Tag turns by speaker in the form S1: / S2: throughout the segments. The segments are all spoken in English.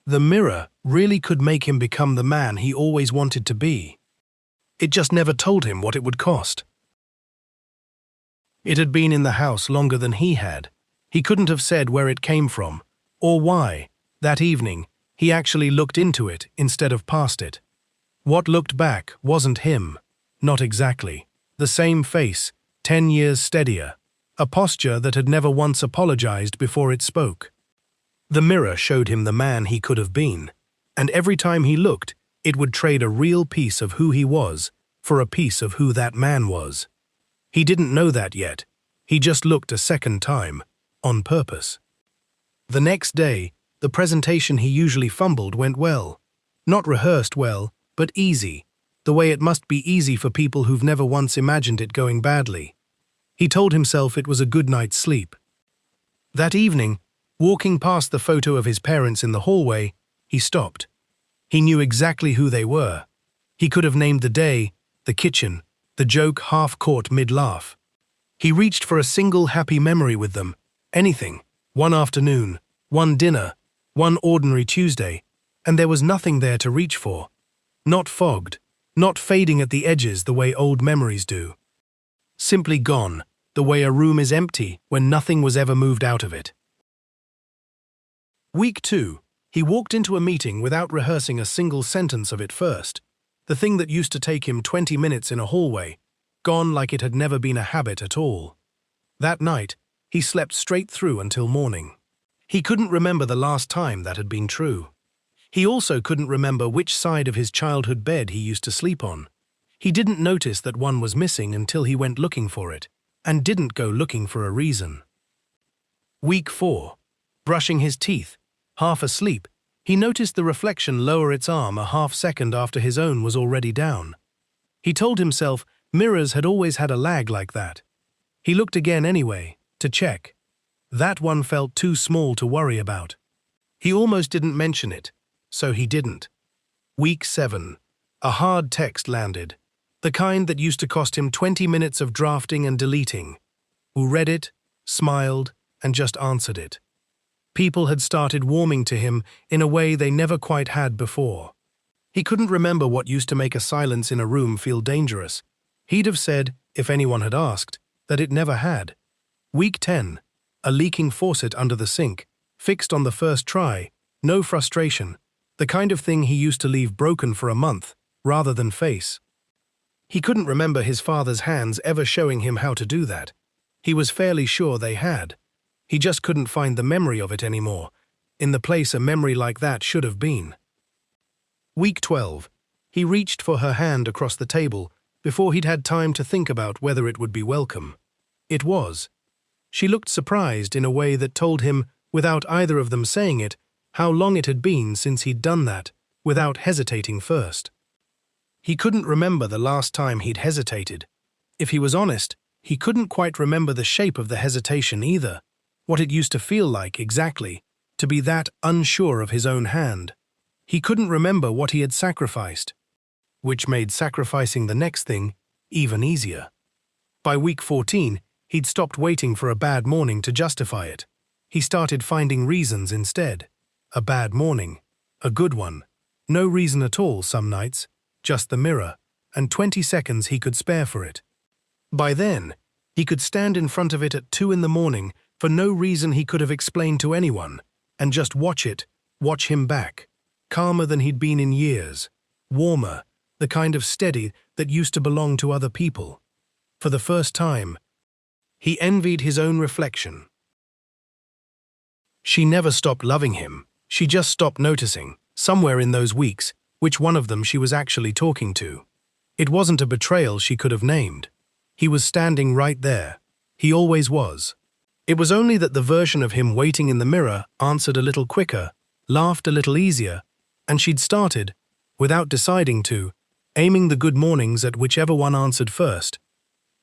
S1: The mirror really could make him become the man he always wanted to be. It just never told him what it would cost. It had been in the house longer than he had. He couldn't have said where it came from, or why. That evening, he actually looked into it instead of past it. What looked back wasn't him. Not exactly. The same face, 10 years steadier. A posture that had never once apologized before it spoke. The mirror showed him the man he could have been, and every time he looked, it would trade a real piece of who he was for a piece of who that man was. He didn't know that yet. He just looked a second time, on purpose. The next day, the presentation he usually fumbled went well. Not rehearsed well, but easy, the way it must be easy for people who've never once imagined it going badly. He told himself it was a good night's sleep. That evening, walking past the photo of his parents in the hallway, he stopped. He knew exactly who they were. He could have named the day, the kitchen, the joke half caught mid-laugh. He reached for a single happy memory with them. Anything. One afternoon, one dinner, one ordinary Tuesday, and there was nothing there to reach for. Not fogged, not fading at the edges the way old memories do. Simply gone, the way a room is empty when nothing was ever moved out of it. Week 2. He walked into a meeting without rehearsing a single sentence of it first. The thing that used to take him 20 minutes in a hallway, gone like it had never been a habit at all. That night, he slept straight through until morning. He couldn't remember the last time that had been true. He also couldn't remember which side of his childhood bed he used to sleep on. He didn't notice that one was missing until he went looking for it, and didn't go looking for a reason. Week 4. Brushing his teeth, half asleep, he noticed the reflection lower its arm a half second after his own was already down. He told himself mirrors had always had a lag like that. He looked again anyway, to check. That one felt too small to worry about. He almost didn't mention it, so he didn't. Week 7. A hard text landed. The kind that used to cost him 20 minutes of drafting and deleting. Who read it, smiled, and just answered it. People had started warming to him in a way they never quite had before. He couldn't remember what used to make a silence in a room feel dangerous. He'd have said, if anyone had asked, that it never had. Week 10. A leaking faucet under the sink, fixed on the first try, no frustration, the kind of thing he used to leave broken for a month, rather than face. He couldn't remember his father's hands ever showing him how to do that. He was fairly sure they had. He just couldn't find the memory of it anymore, in the place a memory like that should have been. Week 12. He reached for her hand across the table before he'd had time to think about whether it would be welcome. It was. She looked surprised in a way that told him, without either of them saying it, how long it had been since he'd done that, without hesitating first. He couldn't remember the last time he'd hesitated. If he was honest, he couldn't quite remember the shape of the hesitation either, what it used to feel like exactly, to be that unsure of his own hand. He couldn't remember what he had sacrificed, which made sacrificing the next thing even easier. By week 14, he'd stopped waiting for a bad morning to justify it. He started finding reasons instead. A bad morning, a good one, no reason at all some nights, just the mirror, and 20 seconds he could spare for it. By then, he could stand in front of it at 2 in the morning for no reason he could have explained to anyone, and just watch him back, calmer than he'd been in years, warmer, the kind of steady that used to belong to other people. For the first time, he envied his own reflection. She never stopped loving him, she just stopped noticing, somewhere in those weeks, which one of them she was actually talking to. It wasn't a betrayal she could have named. He was standing right there. He always was. It was only that the version of him waiting in the mirror answered a little quicker, laughed a little easier, and she'd started, without deciding to, aiming the good mornings at whichever one answered first.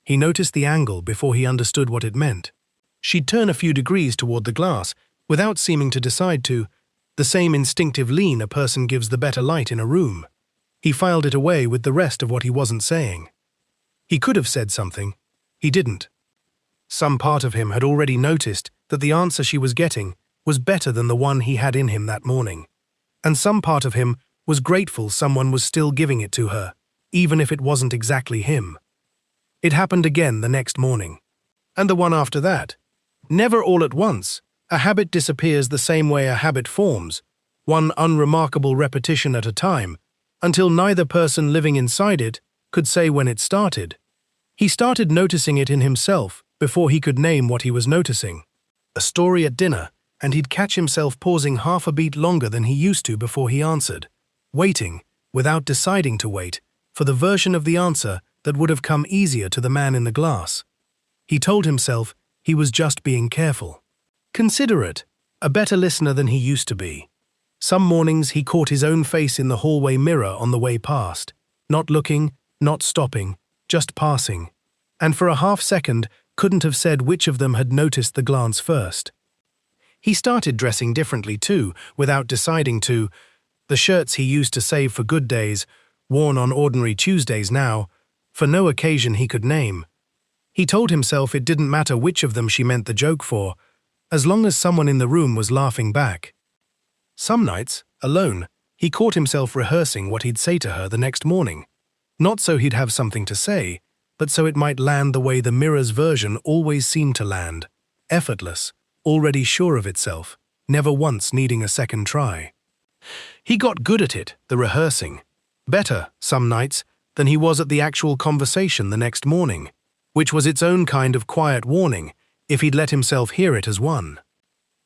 S1: He noticed the angle before he understood what it meant. She'd turn a few degrees toward the glass, without seeming to decide to, the same instinctive lean a person gives the better light in a room. He filed it away with the rest of what he wasn't saying. He could have said something. He didn't. Some part of him had already noticed that the answer she was getting was better than the one he had in him that morning. and some part of him was grateful someone was still giving it to her, even if it wasn't exactly him. It happened again the next morning, and the one after that. Never all at once, a habit disappears the same way a habit forms, one unremarkable repetition at a time, until neither person living inside it could say when it started. He started noticing it in himself before he could name what he was noticing. A story at dinner, and he'd catch himself pausing half a beat longer than he used to before he answered, waiting, without deciding to wait, for the version of the answer that would have come easier to the man in the glass. He told himself he was just being careful, considerate, a better listener than he used to be. Some mornings he caught his own face in the hallway mirror on the way past, not looking, not stopping, just passing, and for a half-second couldn't have said which of them had noticed the glance first. He started dressing differently too, without deciding to. The shirts he used to save for good days, worn on ordinary Tuesdays now, for no occasion he could name. He told himself it didn't matter which of them she meant the joke for, as long as someone in the room was laughing back. Some nights, alone, he caught himself rehearsing what he'd say to her the next morning, not so he'd have something to say, but so it might land the way the mirror's version always seemed to land, effortless, already sure of itself, never once needing a second try. He got good at it, the rehearsing, better, some nights, than he was at the actual conversation the next morning, which was its own kind of quiet warning, if he'd let himself hear it as one.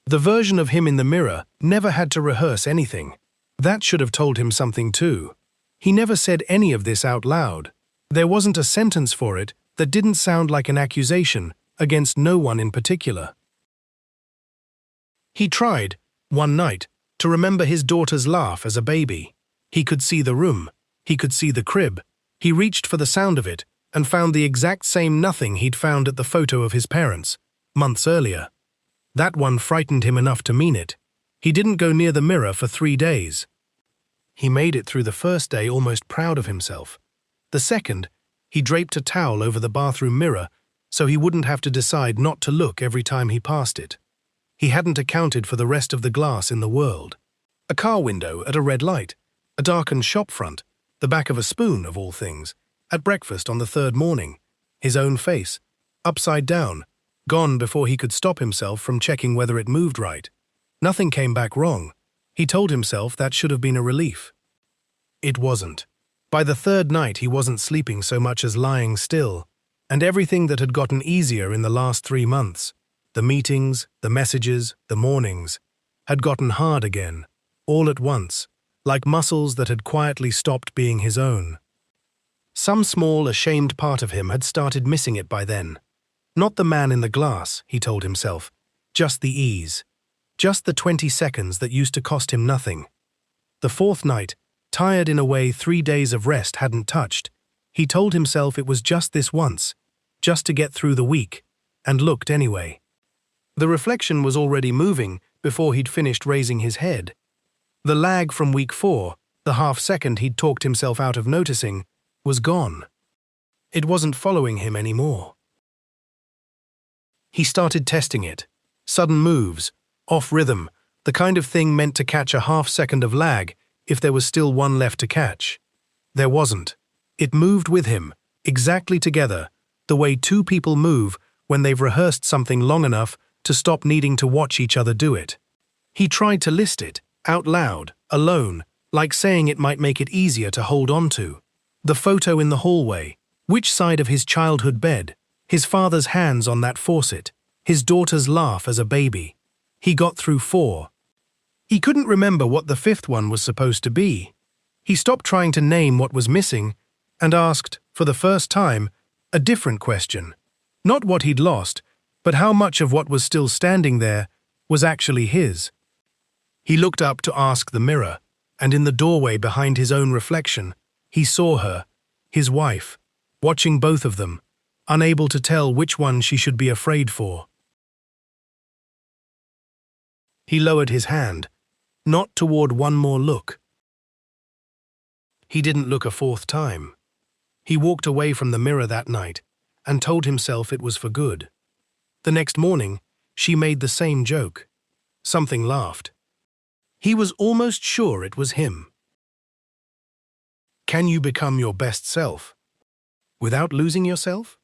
S1: The version of him in the mirror never had to rehearse anything. That should have told him something too. He never said any of this out loud. There wasn't a sentence for it that didn't sound like an accusation against no one in particular. He tried, one night, to remember his daughter's laugh as a baby. He could see the room. He could see the crib. He reached for the sound of it and found the exact same nothing he'd found at the photo of his parents, months earlier. That one frightened him enough to mean it. He didn't go near the mirror for 3 days. He made it through the first day almost proud of himself. The second, he draped a towel over the bathroom mirror so he wouldn't have to decide not to look every time he passed it. He hadn't accounted for the rest of the glass in the world. A car window at a red light, a darkened shop front, the back of a spoon, of all things, at breakfast on the 3rd morning, his own face, upside down, gone before he could stop himself from checking whether it moved right. Nothing came back wrong. He told himself that should have been a relief. It wasn't. By the 3rd night he wasn't sleeping so much as lying still, and everything that had gotten easier in the last 3 months, the meetings, the messages, the mornings, had gotten hard again, all at once, like muscles that had quietly stopped being his own. Some small, ashamed part of him had started missing it by then. Not the man in the glass, he told himself, just the ease, just the 20 seconds that used to cost him nothing. The 4th night, tired in a way 3 days of rest hadn't touched, he told himself it was just this once, just to get through the week, and looked anyway. The reflection was already moving before he'd finished raising his head. The lag from week 4, the half-second he'd talked himself out of noticing, was gone. It wasn't following him anymore. He started testing it. Sudden moves, off rhythm, the kind of thing meant to catch a half-second of lag if there was still one left to catch. There wasn't. It moved with him, exactly together, the way 2 people move when they've rehearsed something long enough to stop needing to watch each other do it. He tried to list it, out loud, alone, like saying it might make it easier to hold on to. The photo in the hallway, which side of his childhood bed, his father's hands on that faucet, his daughter's laugh as a baby. He got through 4. He couldn't remember what the 5th one was supposed to be. He stopped trying to name what was missing and asked, for the first time, a different question. Not what he'd lost, but how much of what was still standing there was actually his. He looked up to ask the mirror, and in the doorway behind his own reflection, he saw her, his wife, watching both of them, unable to tell which one she should be afraid for. He lowered his hand, not toward one more look. He didn't look a 4th time. He walked away from the mirror that night and told himself it was for good. The next morning, she made the same joke. Something laughed. He was almost sure it was him. Can you become your best self without losing yourself?